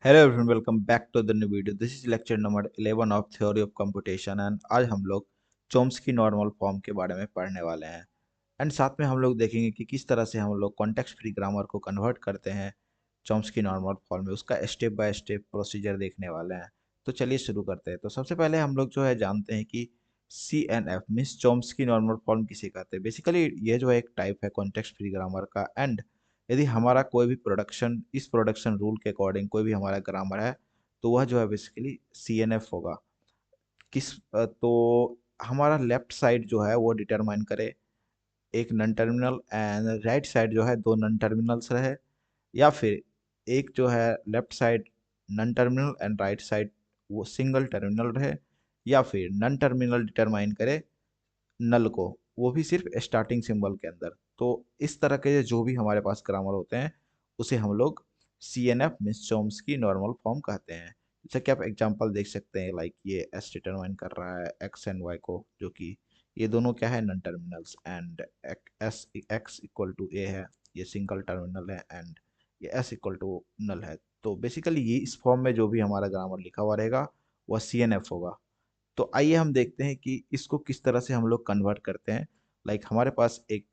Hello everyone, welcome back to the new video. This is lecture number 11 of theory of computation and आज हम लोग Chomsky normal form के बारे में पढ़ने वाले हैं। एंड साथ में हम लोग देखेंगे कि किस तरह से हम लोग कॉन्टेक्स्ट फ्री ग्रामर को कन्वर्ट करते हैं चॉम्स्की नॉर्मल फॉर्म में। उसका स्टेप बाय स्टेप प्रोसीजर देखने वाले हैं। तो चलिए शुरू करते हैं। तो सबसे पहले हम लोग जो है जानते हैं कि C N F means Chomsky normal form किसे कहते हैं। बेसिकली ये जो है एक टाइप है कॉन्टेक्स्ट फ्री ग्रामर का। एंड यदि हमारा कोई भी प्रोडक्शन इस प्रोडक्शन रूल के अकॉर्डिंग कोई भी हमारा ग्रामर है तो वह जो है बेसिकली सी एन एफ होगा। तो हमारा लेफ्ट साइड जो है वो डिटरमाइन करे एक non terminal and right side जो है दो नन टर्मिनल्स रहे, या फिर एक जो है left side non terminal and right side वो सिंगल टर्मिनल रहे, या फिर नन टर्मिनल डिटरमाइन करे नल को, वो भी सिर्फ स्टार्टिंग सिंबल के अंदर। तो इस तरह के जो भी हमारे पास ग्रामर होते हैं उसे हम लोग C N F means Chomsky normal form कहते हैं। जैसे कि आप एग्जांपल देख सकते हैं, लाइक ये एस डिटरमाइन कर रहा है एक्स एंड वाई को, जो कि ये दोनों क्या है non terminals. And S X equal to A है, ये सिंगल टर्मिनल है। एंड ये एस इक्वल टू नल है। तो बेसिकली ये इस फॉर्म में जो भी हमारा ग्रामर लिखा हुआ रहेगा वह सी एन एफ होगा। तो आइए हम देखते हैं कि इसको किस तरह से हम लोग कन्वर्ट करते हैं। लाइक हमारे पास एक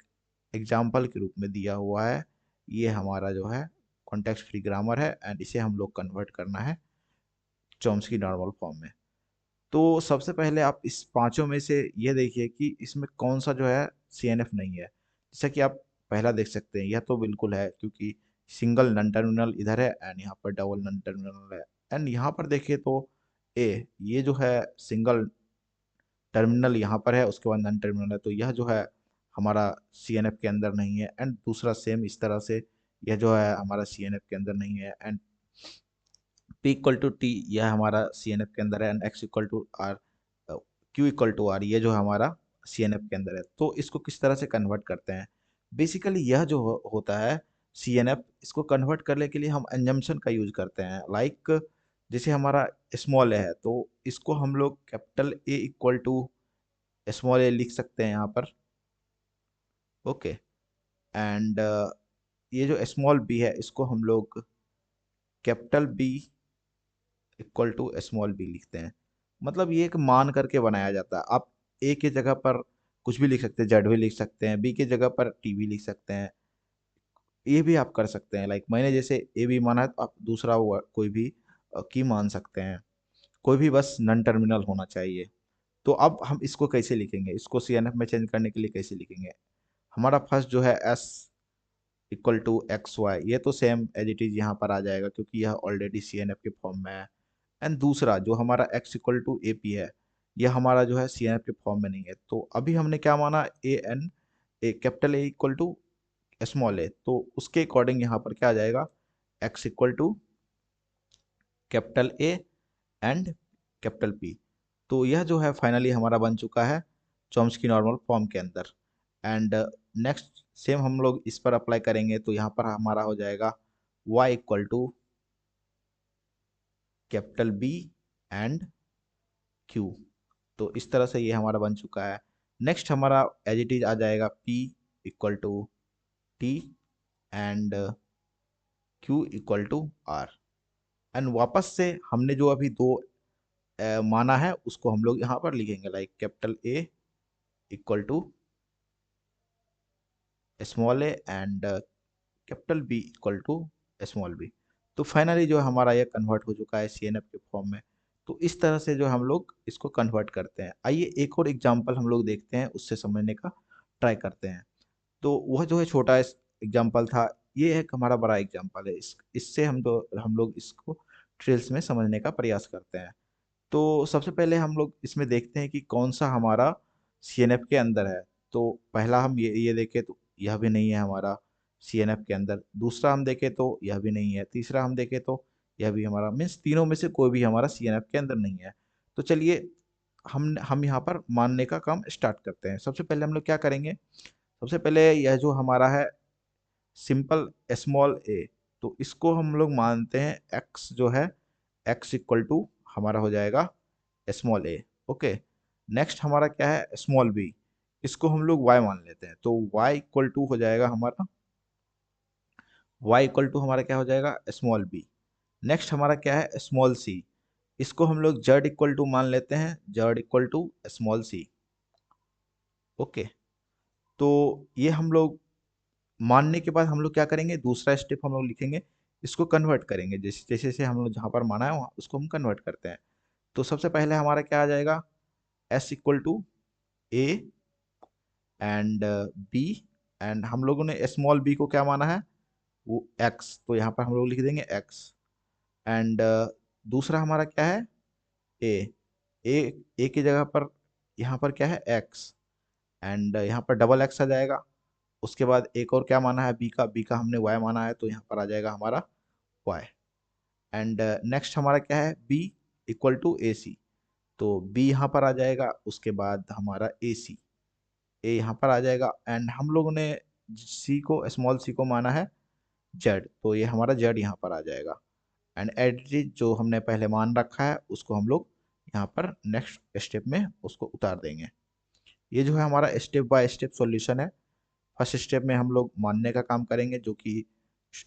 एग्जाम्पल के रूप में दिया हुआ है, ये हमारा जो है कॉन्टेक्स्ट फ्री ग्रामर है एंड इसे हम लोग कन्वर्ट करना है चॉम्स्की नॉर्मल फॉर्म में। तो सबसे पहले आप इस पांचों में से ये देखिए कि इसमें कौन सा जो है सी एन एफ नहीं है। जैसा कि आप पहला देख सकते हैं, यह तो बिल्कुल है क्योंकि सिंगल नन टर्मिनल इधर है एंड यहाँ पर डबल नन टर्मिनल है। एंड यहाँ पर देखिए तो ए, ये जो है सिंगल टर्मिनल यहाँ पर है, उसके बाद नन टर्मिनल है, तो यह जो है हमारा सी एन एफ के अंदर नहीं है। एंड दूसरा सेम इस तरह से यह जो है हमारा सी एन एफ के अंदर नहीं है। And P equal to T यह हमारा सी एन एफ के अंदर है। And X equal to R, Q equal to R ये जो हमारा सी एन एफ के अंदर है। तो इसको किस तरह से कन्वर्ट करते हैं, बेसिकली यह जो होता है सी एन एफ, इसको कन्वर्ट करने के लिए हम एंजम्पशन का यूज करते हैं। लाइक जैसे हमारा स्मॉल है तो इसको हम लोग capital A equal to small A लिख सकते हैं यहाँ पर। ओके। एंड ये जो स्मॉल बी है इसको हम लोग capital B equal to small B लिखते हैं। मतलब ये एक मान करके बनाया जाता है। आप ए की जगह पर कुछ भी लिख सकते हैं, जेड भी लिख सकते हैं, बी की जगह पर टी भी लिख सकते हैं, ये भी आप कर सकते हैं। लाइक मैंने जैसे ए भी माना है तो आप दूसरा कोई भी की मान सकते हैं। कोई भी बस नन टर्मिनल होना चाहिए। तो अब हम इसको कैसे लिखेंगे, इसको सी एन एफ में चेंज करने के लिए कैसे लिखेंगे। हमारा फर्स्ट जो है S equal to X Y, ये तो सेम एज इट इज यहाँ पर आ जाएगा क्योंकि यह ऑलरेडी सी एन एफ के फॉर्म में है। एंड दूसरा जो हमारा X equal to A P है, यह हमारा जो है सी एन एफ के फॉर्म में नहीं है। तो अभी हमने क्या माना, A N, A capital A equal to small A, तो उसके अकॉर्डिंग यहाँ पर क्या आ जाएगा, X equal to capital A and capital P. तो यह जो है फाइनली हमारा बन चुका है चॉम्स्की नॉर्मल फॉर्म के अंदर। एंड नेक्स्ट सेम हम लोग इस पर अप्लाई करेंगे तो यहाँ पर हमारा हो जाएगा y equal to capital B and q। तो इस तरह से ये हमारा बन चुका है। नेक्स्ट हमारा एज इट इज आ जाएगा p equal to T and q equal to r। And वापस से हमने जो अभी दो माना है उसको हम लोग यहाँ पर लिखेंगे, like capital A equal to small A and capital B equal to small B. तो फाइनली जो हमारा ये कन्वर्ट हो चुका है सी एन एफ के फॉर्म में। तो इस तरह से जो हम लोग इसको कन्वर्ट करते हैं। आइए एक और एग्जांपल हम लोग देखते हैं, उससे समझने का ट्राई करते हैं। तो वह जो है छोटा एग्जांपल था, ये एक हमारा बड़ा एग्जांपल है। इससे हम लोग इसको ट्रेल्स में समझने का प्रयास करते हैं। तो सबसे पहले हम लोग इसमें देखते हैं कि कौन सा हमारा सीएनएफ के अंदर है। तो पहला हम ये देखें तो यह भी नहीं है हमारा सीएनएफ के अंदर। दूसरा हम देखें तो यह भी नहीं है। तीसरा हम देखें तो यह भी हमारा, मीन्स तीनों में से कोई भी हमारा सीएनएफ के अंदर नहीं है। तो चलिए हम यहाँ पर मानने का काम स्टार्ट करते हैं। सबसे पहले हम लोग क्या करेंगे, सबसे पहले यह जो हमारा है सिंपल स्मॉल ए, तो इसको हम लोग मानते हैं एक्स जो है, एक्स इक्वल टू हमारा हो जाएगा स्मॉल ए। ओके। नेक्स्ट हमारा क्या है स्मॉल बी, इसको हम लोग y मान लेते हैं। तो y इक्वल टू हो जाएगा हमारा, y इक्वल टू हमारा क्या हो जाएगा स्मॉल बी। नेक्स्ट हमारा क्या है, स्मॉल सी। इसको हम लोग जेड इक्वल टू मान लेते हैं, Z equal to small C. Okay, तो ये हम लोग मानने के बाद हम लोग क्या करेंगे, दूसरा स्टेप हम लोग लिखेंगे, इसको कन्वर्ट करेंगे, जैसे जैसे से हम लोग जहाँ पर माना है वहाँ उसको हम कन्वर्ट करते हैं। तो सबसे पहले हमारा क्या आ जाएगा, S equal to A and B, and हम लोगों ने स्मॉल बी को क्या माना है, वो एक्स, तो यहाँ पर हम लोग लिख देंगे एक्स। एंड दूसरा हमारा क्या है, ए, ए की जगह पर यहाँ पर क्या है एक्स, एंड यहाँ पर डबल एक्स आ जाएगा। उसके बाद एक और क्या माना है, बी का हमने वाई माना है, तो यहाँ पर आ जाएगा हमारा वाई। एंड नेक्स्ट हमारा क्या है, बी इक्वल टू ए सी, तो बी यहाँ पर आ जाएगा, उसके बाद हमारा ए सी, ए यहाँ पर आ जाएगा। एंड हम लोगों ने सी को, स्मॉल सी को माना है जेड, तो ये हमारा जेड यहाँ पर आ जाएगा। एंड एडिटिव जो हमने पहले मान रखा है उसको हम लोग यहाँ पर नेक्स्ट स्टेप में उसको उतार देंगे। ये जो है हमारा स्टेप बाय स्टेप सॉल्यूशन है। फर्स्ट स्टेप में हम लोग मानने का काम करेंगे, जो कि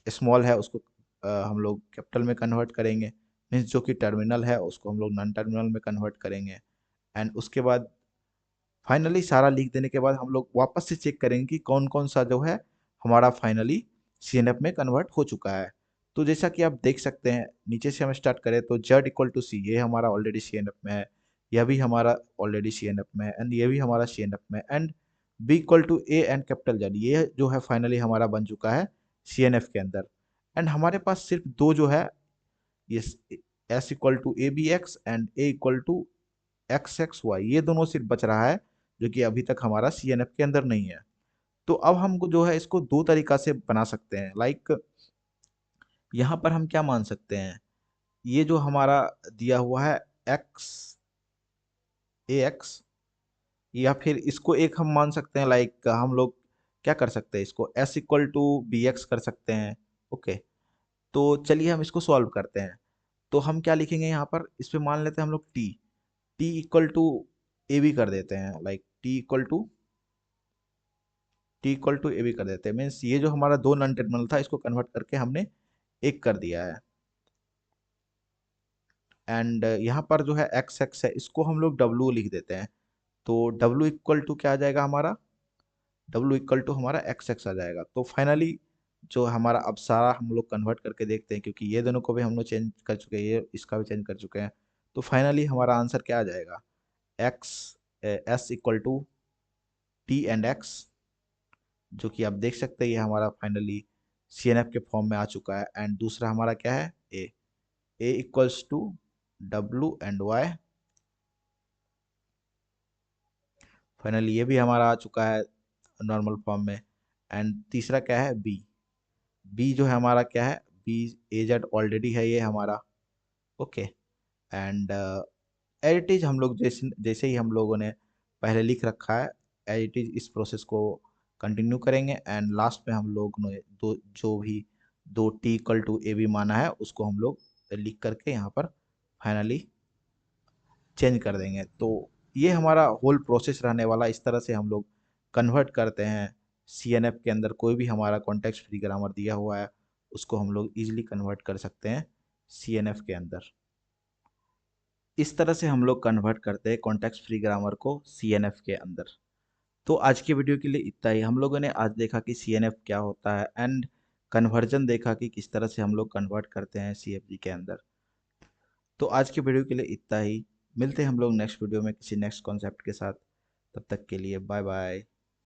स्मॉल है उसको हम लोग कैपिटल में कन्वर्ट करेंगे, मीन्स जो कि टर्मिनल है उसको हम लोग नॉन टर्मिनल में कन्वर्ट करेंगे। एंड उसके बाद फाइनली सारा लिख देने के बाद हम लोग वापस से चेक करेंगे कि कौन कौन सा जो है हमारा फाइनली सीएनएफ में कन्वर्ट हो चुका है। तो जैसा कि आप देख सकते हैं, नीचे से हम स्टार्ट करें तो जेड इक्वल टू सी, ये हमारा ऑलरेडी सीएनएफ में है, यह भी हमारा ऑलरेडी सीएनएफ में है, एंड ये भी हमारा सीएनएफ में। And B equal to A and capital Z, ये जो है फाइनली हमारा बन चुका है सीएनएफ के अंदर। एंड हमारे पास सिर्फ दो जो है, ये S equal to A B X and A equal to X X Y, ये दोनों सिर्फ बच रहा है, जो कि अभी तक हमारा सीएनएफ के अंदर नहीं है। तो अब हमको जो है इसको दो तरीका से बना सकते हैं, लाइक यहाँ पर हम क्या मान सकते हैं, ये जो हमारा दिया हुआ है एक्स ए एक्स, या फिर इसको एक हम मान सकते हैं, लाइक हम लोग क्या कर सकते हैं, इसको S equal to B X कर सकते हैं। ओके, तो चलिए हम इसको सॉल्व करते हैं। तो हम क्या लिखेंगे यहाँ पर, इस पे मान लेते हैं हम लोग T, T equal to A B कर देते हैं, like T equal to A B कर देते हैं, मीन्स ये जो हमारा दो नॉन टर्मिनल था इसको कन्वर्ट करके हमने एक कर दिया है। एंड यहाँ पर जो है एक्स एक्स है, इसको हम लोग डब्लू लिख देते हैं, तो डब्लू इक्वल टू क्या आ जाएगा हमारा, डब्लू इक्वल टू हमारा एक्स एक्स आ जाएगा। तो फाइनली जो हमारा, अब सारा हम लोग कन्वर्ट करके देखते हैं, क्योंकि ये दोनों को भी हम लोग चेंज कर चुके हैं, ये इसका भी चेंज कर चुके हैं। तो फाइनली हमारा आंसर क्या आ जाएगा, X S equal to T and X, जो कि आप देख सकते हैं ये हमारा फाइनली सीएनएफ के फॉर्म में आ चुका है। एंड दूसरा हमारा क्या है, A equals to W and Y, finally ये भी हमारा आ चुका है नॉर्मल फॉर्म में। एंड तीसरा क्या है, बी जो है हमारा क्या है, बी एजेड ऑलरेडी है ये हमारा। Okay, and as it is हम लोग जैसे जैसे ही हम लोगों ने पहले लिख रखा है, एज इट इज इस प्रोसेस को कंटिन्यू करेंगे। एंड लास्ट में हम लोग ने दो जो भी दो T equal to A B माना है उसको हम लोग लिख करके यहाँ पर फाइनली चेंज कर देंगे। तो ये हमारा होल प्रोसेस रहने वाला, इस तरह से हम लोग कन्वर्ट करते हैं सीएनएफ के अंदर, कोई भी हमारा कॉन्टेक्स्ट फ्री ग्रामर दिया हुआ है उसको हम लोग इजीली कन्वर्ट कर सकते हैं सीएनएफ के अंदर। इस तरह से हम लोग कन्वर्ट करते हैं कॉन्टेक्स्ट फ्री ग्रामर को सीएनएफ के अंदर। तो आज की वीडियो के लिए इतना ही। हम लोगों ने आज देखा कि सीएनएफ क्या होता है, एंड कन्वर्जन देखा कि किस तरह से हम लोग कन्वर्ट करते हैं सीएफजी के अंदर। तो आज की वीडियो के लिए इतना ही। मिलते हैं हम लोग नेक्स्ट वीडियो में किसी नेक्स्ट कॉन्सेप्ट के साथ। तब तक के लिए बाय बाय।